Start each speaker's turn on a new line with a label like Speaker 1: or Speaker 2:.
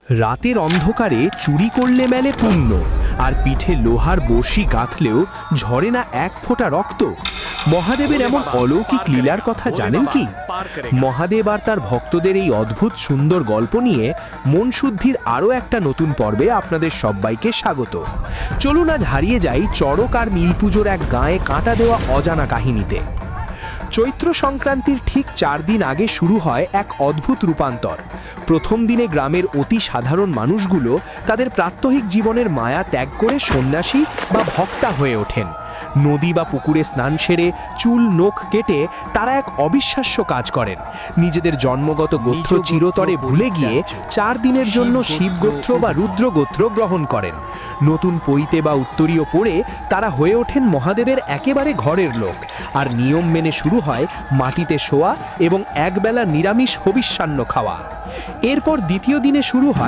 Speaker 1: রাতের অন্ধকারে চুরি করলে মেলে পুণ্য, আর পিঠে লোহার বড়শি গাঁথলেও ঝরে না এক ফোঁটা রক্ত। মহাদেবের এমন অলৌকিক লীলার কথা জানেন কি? মহাদেব আর তার ভক্তদের এই অদ্ভুত সুন্দর গল্প নিয়ে মন শুদ্ধির আরও একটা নতুন পর্বে আপনাদের সবাইকে স্বাগত। চলুন আজ হারিয়ে যাই চড়ক আর নীল পুজোর এক গায়ে কাঁটা দেওয়া অজানা কাহিনীতে। চৈত্র সংক্রান্তির ঠিক 4 দিন আগে শুরু হয় এক অদ্ভুত রূপান্তর। প্রথম দিনে গ্রামের অতি সাধারণ মানুষগুলো তাদের প্রাত্যহিক জীবনের মায়া ত্যাগ করে সন্ন্যাসী বা ভক্তা হয়ে ওঠেন। নদী বা পুকুরে স্নান সেরে চুল নখ কেটে তারা এক অবিশ্বাস্য কাজ করেন। নিজেদের জন্মগত গোত্র চিরতরে ভুলে গিয়ে 4 দিনের জন্য শিবগোত্র বা রুদ্রগোত্র গ্রহণ করেন। নতুন পৈতে বা উত্তরীয় পরে তারা হয়ে ওঠেন মহাদেবের একেবারে ঘরের লোক। আর নিয়ম মেনে শুরু হয় মাটিতে শোয়া এবং একবেলা নিরামিষ হবিষ্যান্ন খাওয়া। এরপর দ্বিতীয় দিনে শুরু হয়